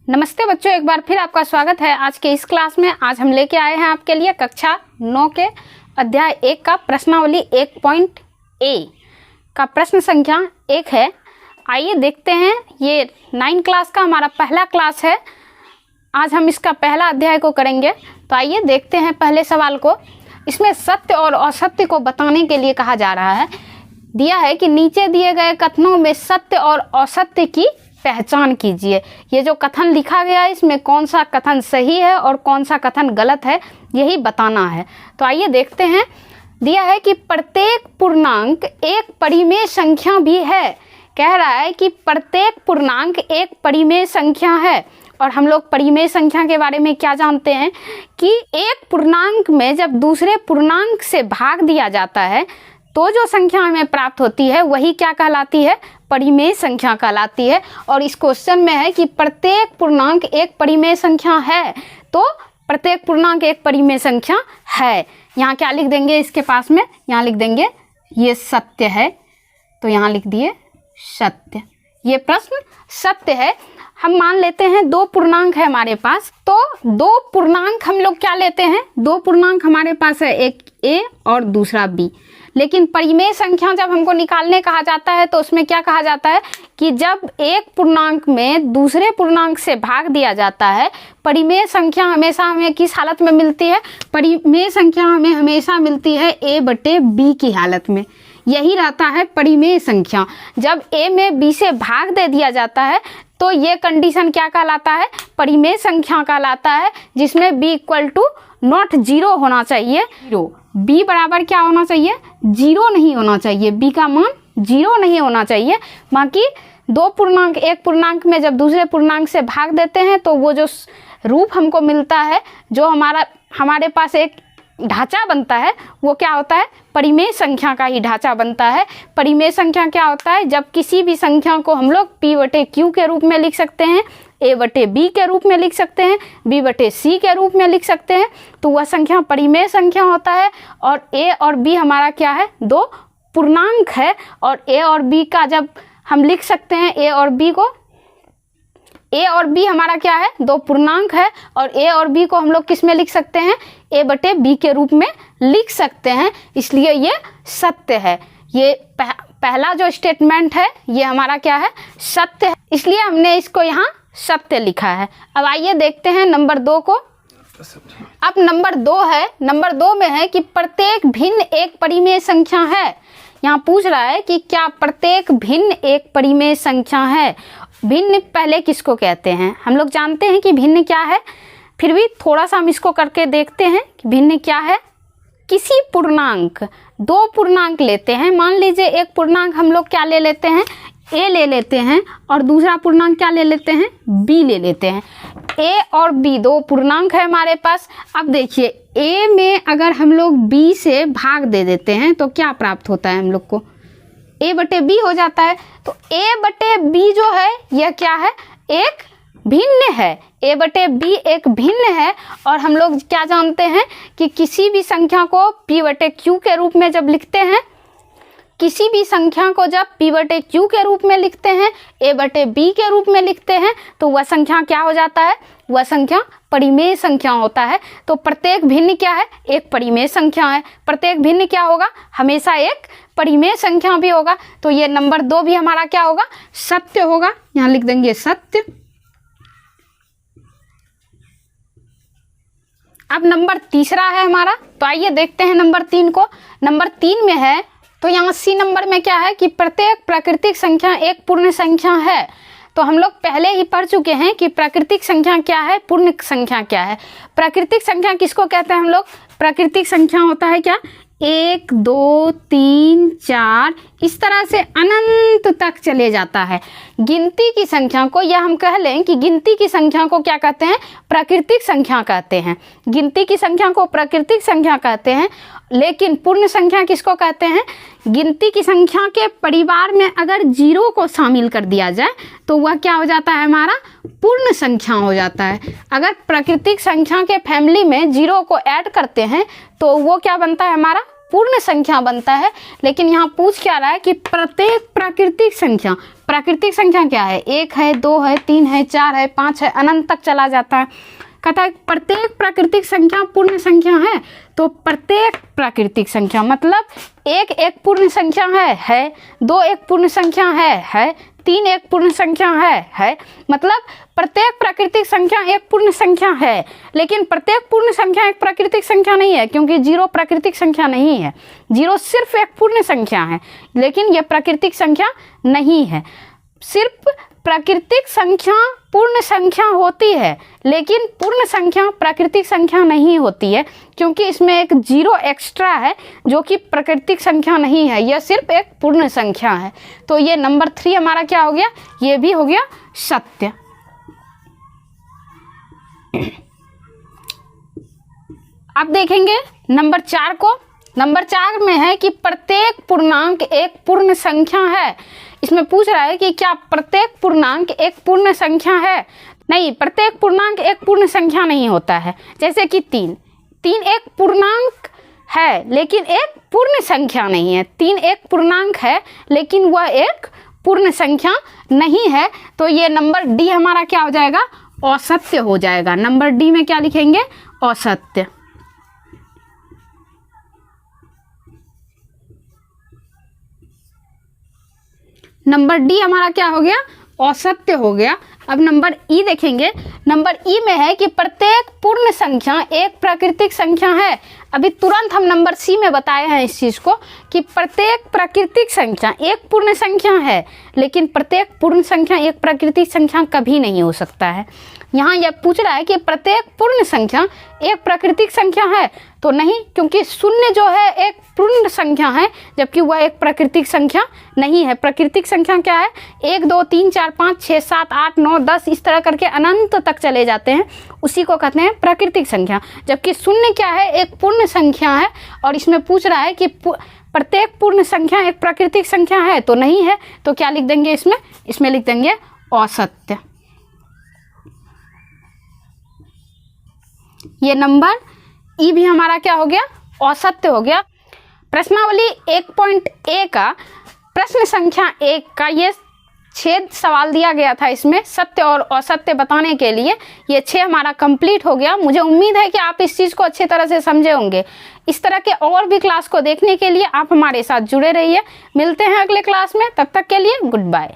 नमस्ते बच्चों, एक बार फिर आपका स्वागत है आज के इस क्लास में। आज हम लेके आए हैं आपके लिए कक्षा 9 के अध्याय 1 का प्रश्नावली 1.a का प्रश्न संख्या 1 है। आइए देखते हैं, ये 9 क्लास का हमारा पहला क्लास है। आज हम इसका पहला अध्याय को करेंगे। तो आइए देखते हैं पहले सवाल को। इसमें सत्य और असत्य को बताने के लिए कहा जा रहा है। दिया है कि नीचे दिए गए कथनों में सत्य और असत्य की पहचान कीजिए। ये जो कथन लिखा गया है इसमें कौन सा कथन सही है और कौन सा कथन गलत है, यही बताना है। तो आइए देखते हैं। दिया है कि प्रत्येक पूर्णांक एक परिमेय संख्या भी है। कह रहा है कि प्रत्येक पूर्णांक एक परिमेय संख्या है। और हम लोग परिमेय संख्या के बारे में क्या जानते हैं कि एक पूर्णांक में जब दूसरे पूर्णांक से भाग दिया जाता है तो जो संख्या हमें प्राप्त होती है वही क्या कहलाती है, परिमेय संख्या कहलाती है। और इस क्वेश्चन में है कि प्रत्येक पूर्णांक एक परिमेय संख्या है, तो प्रत्येक पूर्णांक एक परिमेय संख्या है। यहाँ क्या लिख देंगे इसके पास में, यहाँ लिख देंगे ये सत्य है, तो यहाँ लिख दिए सत्य। ये प्रश्न सत्य है। हम मान लेते हैं दो पूर्णांक है हमारे पास, तो दो पूर्णांक हम लोग क्या लेते हैं, दो पूर्णांक हमारे पास है, एक a और दूसरा b। लेकिन परिमेय संख्या जब हमको निकालने कहा जाता है तो उसमें क्या कहा जाता है कि जब एक पूर्णांक में दूसरे पूर्णांक से भाग दिया जाता है, परिमेय संख्या हमेशा हमें किस हालत में मिलती है, परिमेय संख्या हमें हमेशा मिलती है a/b की हालत में। यही रहता है परिमेय संख्या। जब a में b से भाग दे दिया जाता है तो ये कंडीशन क्या कहलाता है, परिमेय संख्या कहलाता है, जिसमें b = नॉट 0 होना चाहिए। b बराबर क्या होना चाहिए, 0 नहीं होना चाहिए, b का मान 0 नहीं होना चाहिए। बाकी दो पूर्णांक एक पूर्णांक में जब दूसरे पूर्णांक से भाग देते हैं तो वो जो रूप हमको मिलता है, जो हमारे पास एक ढांचा बनता है, वो क्या होता है, परिमेय संख्या का ही ढांचा बनता है। परिमेय संख्या क्या होता है, जब किसी भी संख्या को हम लोग p/q के रूप में लिख सकते हैं, a/b के रूप में लिख सकते हैं, b/c के रूप में लिख सकते हैं, तो वह संख्या परिमेय संख्या होता है। और a और b हमारा क्या है, दो पूर्णांक है। और a और b का जब हम लिख सकते हैं, a और b हमारा क्या है, दो पूर्णांक है। और a और b को हम लोग किस में लिख सकते हैं, a/b के रूप में लिख सकते हैं। इसलिए ये सत्य है। ये पहला जो स्टेटमेंट है ये हमारा क्या है, सत्य है, इसलिए हमने इसको यहाँ सत्य लिखा है। अब आइए देखते हैं नंबर 2 को। अब नंबर 2 है, नंबर 2 में है कि प्रत्येक भिन्न एक परिमेय संख्या है। यहाँ पूछ रहा है कि क्या प्रत्येक भिन्न एक परिमेय संख्या है। भिन्न पहले किसको कहते हैं, हम लोग जानते हैं कि भिन्न क्या है, फिर भी थोड़ा सा हम इसको करके देखते हैं कि भिन्न क्या है। किसी पूर्णांक, दो पूर्णांक लेते हैं, मान लीजिए एक पूर्णांक हम लोग क्या ले लेते हैं, a ले लेते हैं, और दूसरा पूर्णांक क्या ले लेते हैं, b ले लेते हैं। a और b दो पूर्णांक है हमारे पास। अब देखिए a में अगर हम लोग b से भाग दे देते हैं तो क्या प्राप्त होता है, हम लोग को a/b हो जाता है। तो a/b जो है यह क्या है, एक भिन्न है। a/b एक भिन्न है। और हम लोग क्या जानते हैं कि किसी भी संख्या को p/q के रूप में जब लिखते हैं, किसी भी संख्या को जब p/q के रूप में लिखते हैं, a/b के रूप में लिखते हैं, तो वह संख्या क्या हो जाता है, वह संख्या परिमेय संख्या होता है। तो प्रत्येक भिन्न क्या है, एक परिमेय संख्या है। प्रत्येक भिन्न क्या होगा, हमेशा एक परिमेय संख्या भी होगा। तो ये नंबर 2 भी हमारा क्या होगा, सत्य होगा। यहाँ लिख देंगे सत्य। अब नंबर 3 है हमारा, तो आइए देखते हैं नंबर 3 को। नंबर 3 में है, तो यहाँ C नंबर में क्या है कि प्रत्येक प्राकृतिक संख्या एक पूर्ण संख्या है। तो हम लोग पहले ही पढ़ चुके हैं कि प्राकृतिक संख्या क्या है, पूर्ण संख्या क्या है। प्राकृतिक संख्या किसको कहते हैं हम लोग, प्राकृतिक संख्या होता है क्या, 1 2 3 4 इस तरह से अनंत तक चले जाता है। गिनती की संख्या को, या हम कह लें कि गिनती की संख्या को क्या कहते हैं, प्राकृतिक संख्या कहते हैं। गिनती की संख्या को प्राकृतिक संख्या कहते हैं। लेकिन पूर्ण संख्या किसको कहते हैं, गिनती की संख्या के परिवार में अगर 0 को शामिल कर दिया जाए तो वह क्या हो जाता है, हमारा पूर्ण संख्या हो जाता है। अगर प्राकृतिक संख्या के फैमिली में 0 को ऐड करते हैं तो वो क्या बनता है, हमारा पूर्ण संख्या बनता है। लेकिन यहाँ पूछ क्या रहा है कि प्रत्येक प्राकृतिक संख्या, प्राकृतिक संख्या क्या है, 1 है, 2 है, 3 है, 4 है, 5 है, अनंत तक चला जाता है। कहता है प्रत्येक प्राकृतिक संख्या पूर्ण संख्या है, तो प्रत्येक प्राकृतिक संख्या मतलब 1 एक पूर्ण संख्या है, 2 एक पूर्ण संख्या है, 3 एक पूर्ण संख्या है, मतलब प्रत्येक प्राकृतिक संख्या एक पूर्ण संख्या है। लेकिन प्रत्येक पूर्ण संख्या एक प्राकृतिक संख्या नहीं है, क्योंकि 0 प्राकृतिक संख्या नहीं है। 0 सिर्फ एक पूर्ण संख्या है, लेकिन यह प्राकृतिक संख्या नहीं है। सिर्फ प्राकृतिक संख्या पूर्ण संख्या होती है, लेकिन पूर्ण संख्या प्राकृतिक संख्या नहीं होती है, क्योंकि इसमें एक 0 एक्स्ट्रा है जो कि प्राकृतिक संख्या नहीं है, यह सिर्फ एक पूर्ण संख्या है। तो ये नंबर 3 हमारा क्या हो गया, ये भी हो गया सत्य। अब देखेंगे नंबर 4 को। नंबर 4 में है कि प्रत्येक पूर्णांक एक पूर्ण संख्या है। इसमें पूछ रहा है कि क्या प्रत्येक पूर्णांक एक पूर्ण संख्या है। नहीं, प्रत्येक पूर्णांक एक पूर्ण संख्या नहीं होता है। जैसे कि 3 एक पूर्णांक है लेकिन एक पूर्ण संख्या नहीं है। 3 एक पूर्णांक है लेकिन वह एक पूर्ण संख्या नहीं है। तो ये नंबर डी हमारा क्या हो जाएगा, असत्य हो जाएगा। नंबर डी में क्या लिखेंगे, असत्य। नंबर डी हमारा क्या हो गया, असत्य हो गया। अब नंबर ई देखेंगे। नंबर ई में है कि प्रत्येक पूर्ण संख्या एक प्राकृतिक संख्या है। अभी तुरंत हम नंबर सी में बताए हैं इस चीज़ को कि प्रत्येक प्राकृतिक संख्या एक पूर्ण संख्या है, लेकिन प्रत्येक पूर्ण संख्या एक प्राकृतिक संख्या कभी नहीं हो सकता है। यहाँ यह पूछ रहा है कि प्रत्येक पूर्ण संख्या एक प्राकृतिक संख्या है, तो नहीं, क्योंकि 0 जो है एक पूर्ण संख्या है, जबकि वह एक प्राकृतिक संख्या नहीं है। प्राकृतिक संख्या क्या है, 1 2 3 4 5 6 7 8 9 10 इस तरह करके अनंत तक चले जाते हैं, उसी को कहते हैं प्राकृतिक संख्या। जबकि 0 क्या है, एक पूर्ण संख्या है। और इसमें पूछ रहा है कि प्रत्येक पूर्ण संख्या एक प्राकृतिक संख्या है, तो नहीं है। तो क्या लिख देंगे इसमें लिख देंगे असत्य। ये नंबर ई भी हमारा क्या हो गया, असत्य हो गया। प्रश्नावली 1.a का प्रश्न संख्या 1 का ये 6 सवाल दिया गया था। इसमें सत्य और असत्य बताने के लिए ये 6 हमारा कंप्लीट हो गया। मुझे उम्मीद है कि आप इस चीज़ को अच्छी तरह से समझे होंगे। इस तरह के और भी क्लास को देखने के लिए आप हमारे साथ जुड़े रहिए। मिलते हैं अगले क्लास में, तब तक के लिए गुड बाय।